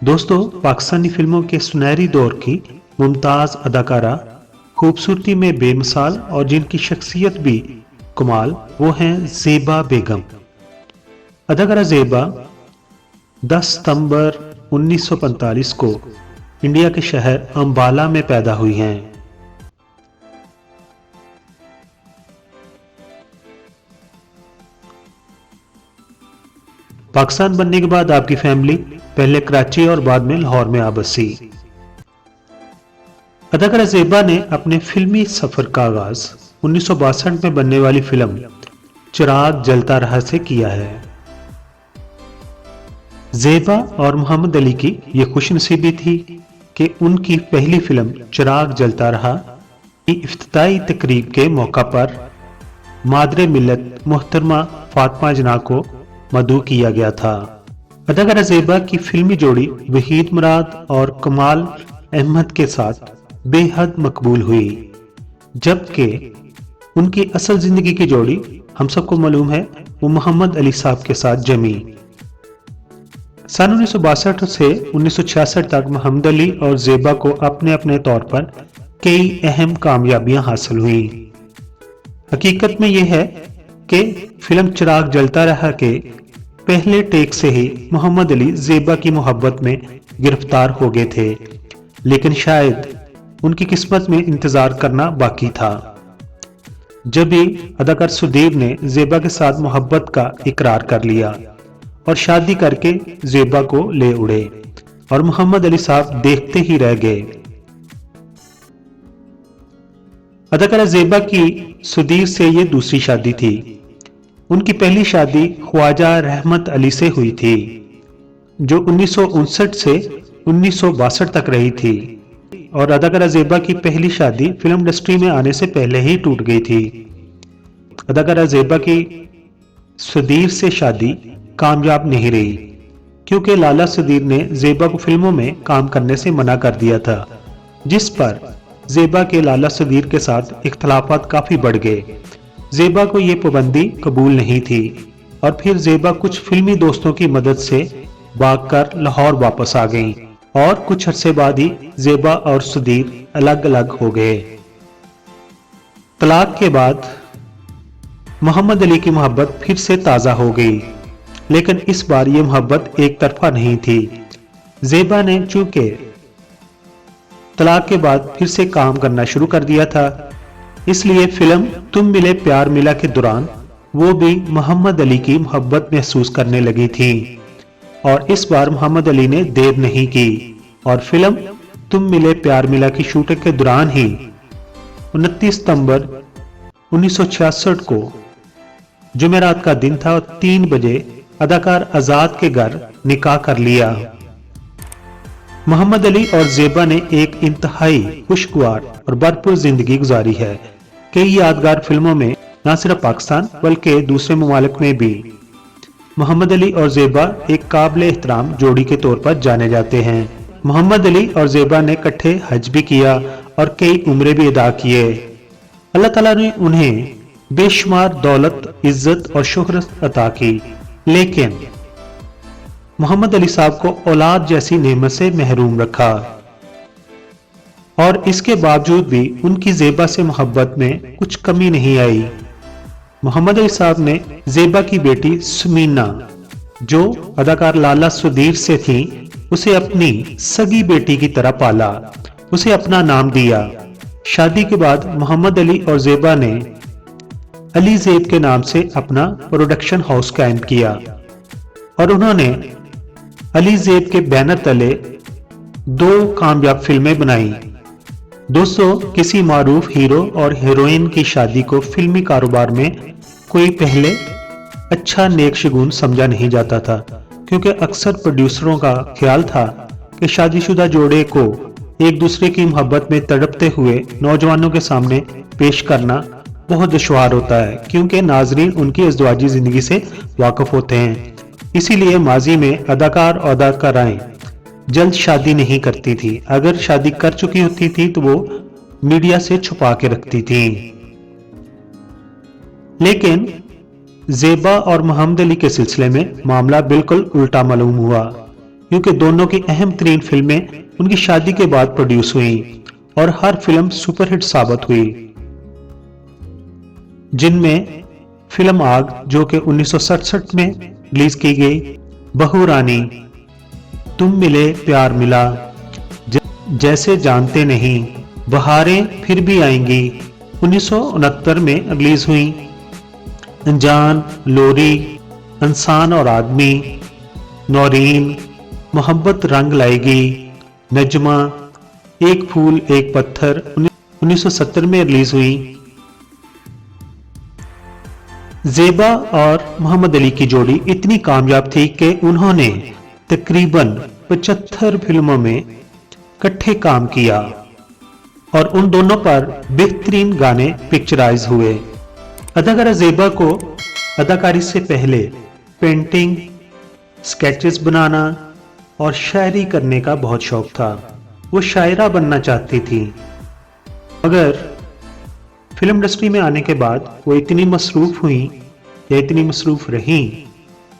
दोस्तों, पाकिस्तानी फिल्मों के सुनहरी दौर की मुमताज अदाकारा, खूबसूरती में बेमिसाल और जिनकी शख्सियत भी कमाल, वो हैं ज़ेबा बेगम। अदाकारा ज़ेबा 10 सितंबर 1945 को इंडिया के शहर अंबाला में पैदा हुई हैं। पाकिस्तान बनने के बाद आपकी फैमिली पहले कराची और बाद में लाहौर में आ बसी। अदाकारा ज़ेबा ने अपने फिल्मी सफर का आगाज 1962 में बनने वाली फिल्म चिराग जलता रहा से किया है। ज़ेबा और मोहम्मद अली की यह खुशनसीबी थी कि उनकी पहली फिल्म चिराग जलता रहा की इफ्तिताई तकरीब के मौका पर मादरे मिल्लत मोहतरमा फातिमा जना को मदऊ किया गया था। अदाकारा ज़ेबा की फिल्मी जोड़ी वहीद मुराद और कमाल अहमद के साथ बेहद मकबूल हुई, जबकि उनकी असल जिंदगी की जोड़ी हम सबको मालूम है वो मोहम्मद अली साहब के साथ जमी। सन 1962 से 1966 तक मोहम्मद अली और ज़ेबा को अपने अपने तौर पर कई अहम कामयाबियां हासिल हुई। हकीकत में यह है कि फिल्म चिराग जलता रहा के पहले टेक से ही मोहम्मद अली ज़ेबा की मोहब्बत में गिरफ्तार हो गए थे, लेकिन शायद उनकी किस्मत में इंतजार करना बाकी था। जब भी अदाकार सुधीर ने ज़ेबा के साथ मोहब्बत का इकरार कर लिया और शादी करके ज़ेबा को ले उड़े और मोहम्मद अली साहब देखते ही रह गए। अदाकारा ज़ेबा की सुधीर से ये दूसरी शादी थी। उनकी पहली शादी ख्वाजा रहमत अली से हुई थी, जो 1959 से 1962 तक रही थी, और अदाकारा ज़ेबा की पहली शादी फिल्म इंडस्ट्री में आने से पहले ही टूट गई थी। अदाकारा ज़ेबा की सुधीर से शादी कामयाब नहीं रही क्योंकि लाला सुधीर ने ज़ेबा को फिल्मों में काम करने से मना कर दिया था, जिस पर ज़ेबा के लाला सुधीर के साथ इख्तलाफात काफी बढ़ गए। ज़ेबा को ये पाबंदी कबूल नहीं थी और फिर ज़ेबा कुछ फिल्मी दोस्तों की मदद से भागकर लाहौर वापस आ गईं और कुछ अरसे बाद ही ज़ेबा और सुधीर अलग अलग हो गए। तलाक के बाद मोहम्मद अली की मोहब्बत फिर से ताज़ा हो गई, लेकिन इस बार ये मोहब्बत एक तरफा नहीं थी। ज़ेबा ने चूंकि तलाक के बाद फिर से काम करना शुरू कर दिया था, इसलिए फिल्म तुम मिले प्यार मिला के दौरान वो भी मोहम्मद अली की मोहब्बत महसूस करने लगी थी, और इस बार मोहम्मद अली ने देर नहीं की और फिल्म तुम मिले प्यार मिला की शूटिंग के दौरान ही 29 सितंबर 1966 को जुमेरात का दिन था और 3 बजे अदाकार आजाद के घर निकाह कर लिया। मोहम्मद अली और ज़ेबा ने एक इंतहाई खुशगवार और भरपूर जिंदगी गुजारी है। कई यादगार फिल्मों में न सिर्फ पाकिस्तान बल्कि दूसरे ममालिक में भी मोहम्मद अली और ज़ेबा एक काबिल एहतराम जोड़ी के तौर पर जाने जाते हैं। मोहम्मद अली और ज़ेबा ने इकट्ठे हज भी किया और कई उम्रे भी अदा किए। अल्लाह ताला ने उन्हें बेशुमार दौलत, इज्जत और शोहरत अता की, लेकिन मोहम्मद अली साहब को औलाद जैसी नेमत से महरूम रखा, और इसके बावजूद भी उनकी ज़ेबा से मोहब्बत में कुछ कमी नहीं आई। मोहम्मद अली साहब ने ज़ेबा की बेटी सुमीना, जो अदाकार लाला सुधीर से थी, उसे अपनी सगी बेटी की तरह पाला, उसे अपना नाम दिया। शादी के बाद मोहम्मद अली और ज़ेबा ने अली ज़ेब के नाम से अपना प्रोडक्शन हाउस कायम किया और उन्होंने अली ज़ेब के बैनर तले 2 कामयाब फिल्में बनाई। दोस्तों, किसी मारूफ हीरो और हीरोइन की शादी को फिल्मी कारोबार में कोई पहले अच्छा नेक शगुन समझा नहीं जाता था, क्योंकि अक्सर प्रोड्यूसरों का ख्याल था कि शादीशुदा जोड़े को एक दूसरे की मोहब्बत में तड़पते हुए नौजवानों के सामने पेश करना बहुत दुश्वार होता है, क्योंकि नाजरीन उनकी अज़दवाजी जिंदगी से वाकिफ होते हैं। इसीलिए माजी में अदाकार और अदाकाराएं जल्द शादी नहीं करती थी। अगर शादी कर चुकी होती थी तो वो मीडिया से छुपा के रखती थी। लेकिन ज़ेबा और मोहम्मद अली के सिलसिले में मामला बिल्कुल उल्टा मालूम हुआ। کیونکہ دونوں کی اہم ترین فلمیں ان کی شادی کے بعد پروڈیوس ہوئیں اور ہر فلم سپر ہٹ ثابت ہوئی، جن میں فلم آگ جو کہ 1967 میں ریلیز کی گئی، بہو رانی، تم ملے پیار ملا، جیسے جانتے نہیں، بہاریں پھر بھی آئیں گی 1969 میں ریلیز ہوئی، انجان، لوری، انسان اور آدمی، نورین، محبت رنگ لائے گی، نجمہ، ایک پھول ایک پتھر 1970 میں ریلیز ہوئی۔ زیبا اور محمد علی کی جوڑی اتنی کامیاب تھی کہ انہوں نے تقریباً 75 فلموں میں اکٹھے کام کیا اور ان دونوں پر بہترین گانے پکچرائز ہوئے۔ اداکارہ زیبا کو اداکاری سے پہلے پینٹنگ، سکیچز بنانا اور شاعری کرنے کا بہت شوق تھا۔ وہ شاعرہ بننا چاہتی تھی، مگر فلم انڈسٹری میں آنے کے بعد وہ اتنی مصروف ہوئیں یا اتنی مصروف رہیں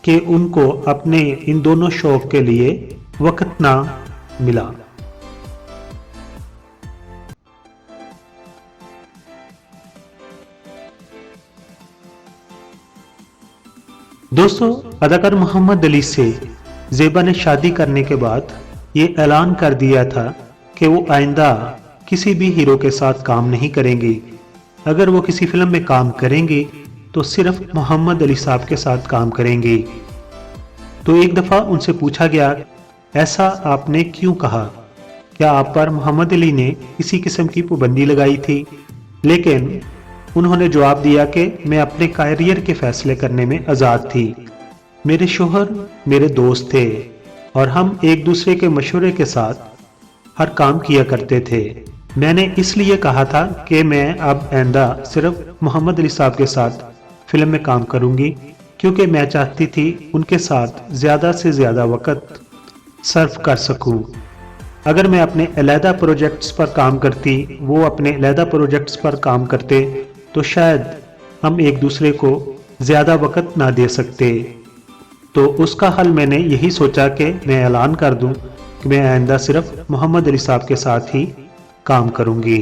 کہ ان کو اپنے ان دونوں شوق کے لیے وقت نہ ملا۔ دوستو، اداکار محمد علی سے زیبا نے شادی کرنے کے بعد یہ اعلان کر دیا تھا کہ وہ آئندہ کسی بھی ہیرو کے ساتھ کام نہیں کریں گی۔ اگر وہ کسی فلم میں کام کریں گی تو صرف محمد علی صاحب کے ساتھ کام کریں گی۔ تو ایک دفعہ ان سے پوچھا گیا، ایسا آپ نے کیوں کہا؟ کیا آپ پر محمد علی نے کسی قسم کی پابندی لگائی تھی؟ لیکن انہوں نے جواب دیا کہ میں اپنے کیریئر کے فیصلے کرنے میں آزاد تھی۔ میرے شوہر میرے دوست تھے اور ہم ایک دوسرے کے مشورے کے ساتھ ہر کام کیا کرتے تھے۔ میں نے اس لیے کہا تھا کہ میں اب آئندہ صرف محمد علی صاحب کے ساتھ فلم میں کام کروں گی، کیونکہ میں چاہتی تھی ان کے ساتھ زیادہ سے زیادہ وقت صرف کر سکوں۔ اگر میں اپنے علیحدہ پروجیکٹس پر کام کرتی، وہ اپنے علیحدہ پروجیکٹس پر کام کرتے، تو شاید ہم ایک دوسرے کو زیادہ وقت نہ دے سکتے۔ تو اس کا حل میں نے یہی سوچا کہ میں اعلان کر دوں کہ میں آئندہ صرف محمد علی صاحب کے ساتھ ہی کام کروں گی۔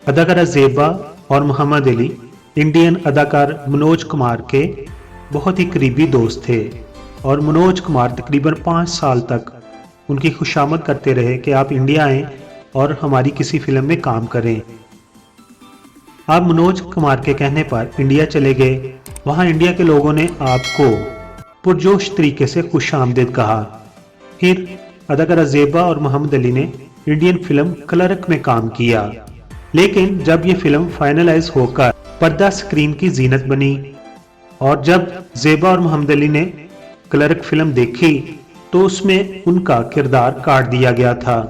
اداکارہ زیبا اور محمد علی انڈین اداکار منوج کمار کے بہت ہی قریبی دوست تھے اور منوج کمار تقریباً 5 سال تک ان کی خوشامد کرتے رہے کہ آپ انڈیا آئیں اور ہماری کسی فلم میں کام کریں۔ آپ منوج کمار کے کہنے پر انڈیا چلے گئے۔ وہاں انڈیا کے لوگوں نے آپ کو پرجوش طریقے سے خوش آمدید کہا۔ پھر اداکارہ زیبا اور محمد علی نے انڈین فلم کلرک میں کام کیا، لیکن جب یہ فلم فائنلائز ہو کر پردہ سکرین کی زینت بنی اور جب زیبا اور محمد علی نے کلرک فلم دیکھی تو اس میں ان کا کردار کاٹ دیا گیا تھا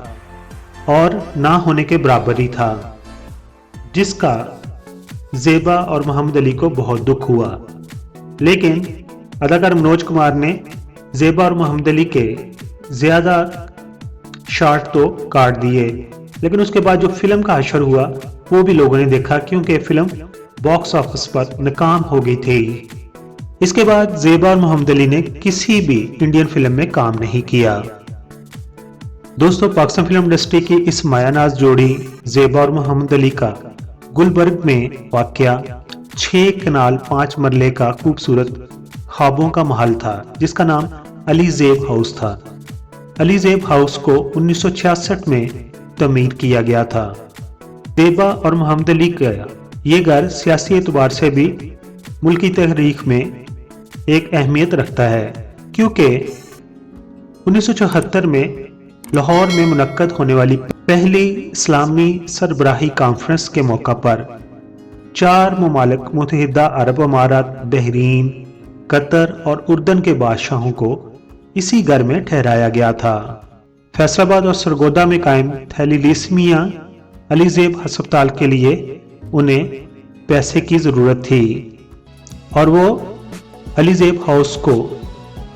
اور نہ ہونے کے برابر ہی تھا، جس کا زیبا اور محمد علی کو بہت دکھ ہوا۔ لیکن اداکار منوج کمار نے زیبا اور محمد علی کے زیادہ شاٹ تو کاٹ دیے، لیکن اس کے بعد جو فلم کا حشر ہوا وہ بھی لوگوں نے دیکھا، کیونکہ فلم باکس آفس پر ناکام ہو گئی تھی۔ اس کے بعد زیبا اور محمد علی نے کسی بھی انڈین فلم میں کام نہیں کیا۔ دوستو، پاکستان فلم انڈسٹری کی اس مایہ ناز جوڑی زیبا اور محمد علی کا گلبرگ میں واقع 6 کنال 5 مرلے کا خوبصورت خوابوں کا محل تھا، جس کا نام علی زیب ہاؤس تھا۔ علی زیب ہاؤس کو 1966 میں تعمیر کیا گیا تھا۔ زیبا اور محمد علی کا یہ گھر سیاسی اعتبار سے بھی ملکی تاریخ میں ایک اہمیت رکھتا ہے، کیونکہ 1974 میں لاہور میں منعقد ہونے والی پہلی اسلامی سربراہی کانفرنس کے موقع پر 4 ممالک متحدہ عرب امارات، بحرین، قطر اور اردن کے بادشاہوں کو اسی گھر میں ٹھہرایا گیا تھا۔ فیصل آباد اور سرگودا میں قائم تھیلیسیمیا علی زیب ہسپتال کے لیے انہیں پیسے کی ضرورت تھی اور وہ علی زیب ہاؤس کو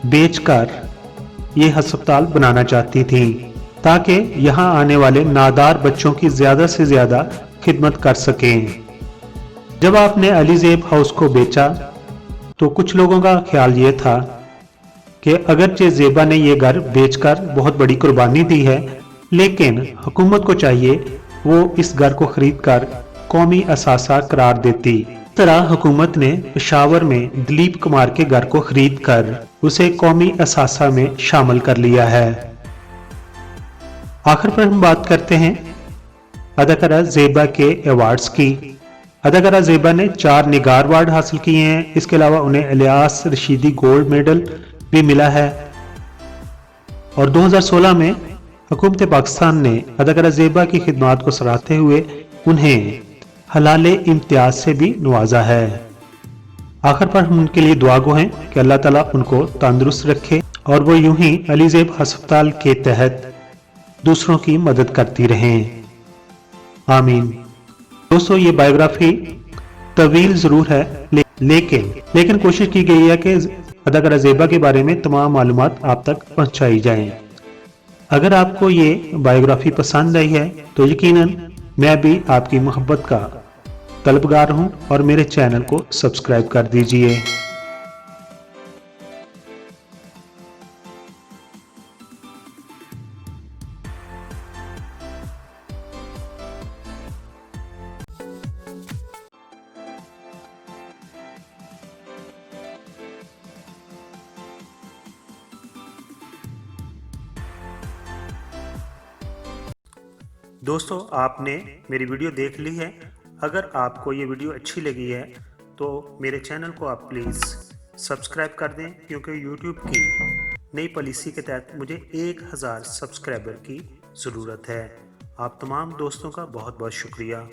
بیچ کر یہ ہسپتال بنانا چاہتی تھی تاکہ یہاں آنے والے نادار بچوں کی زیادہ سے زیادہ خدمت کر سکیں۔ جب آپ نے علی زیب ہاؤس کو بیچا تو کچھ لوگوں کا خیال یہ تھا कि अगरचे ज़ेबा ने ये घर बेचकर बहुत बड़ी कुर्बानी दी है, लेकिन हुकूमत को चाहिए वो इस घर को खरीदकर कौमी असासा करार देती। इस तरह हुकूमत ने पेशावर में दिलीप कुमार के घर को खरीद कर उसे कौमी असासा में शामिल कर लिया है। आखिर पर हम बात करते हैं अदाकारा ज़ेबा के अवार्ड्स की। अदाकारा ज़ेबा ने 4 निगार अवार्ड हासिल किए हैं। इसके अलावा उन्हें इलियास रशीदी गोल्ड मेडल भी मिला है। और 2016 में हुकूमत पाकिस्तान ने अदाकारा ज़ेबा की खिदमात को सराहते हुए उन्हें हलाले इम्तियाज से भी नवाजा है। आखिर पर हम उनके लिए दुआ गो हैं कि अल्लाह ताला उनको तंदुरुस्त रखे और वो यूं ही अली ज़ेब हस्पताल के तहत दूसरों की मदद करती रहें। आमीन। दोस्तों, ये बायोग्राफी तवील जरूर है, लेकिन कोशिश की गई है कि अदाकारा ज़ेबा के बारे में तमाम मालूमात आप तक पहुंचाई जाएं। अगर आपको ये बायोग्राफी पसंद आई है तो यकीनन मैं भी आपकी मोहब्बत का तलबगार हूं और मेरे चैनल को सब्सक्राइब कर दीजिए। दोस्तों, आपने मेरी वीडियो देख ली है। अगर आपको ये वीडियो अच्छी लगी है तो मेरे चैनल को आप प्लीज़ सब्सक्राइब कर दें, क्योंकि YouTube की नई पॉलिसी के तहत मुझे 1000 सब्सक्राइबर की ज़रूरत है। आप तमाम दोस्तों का बहुत बहुत शुक्रिया।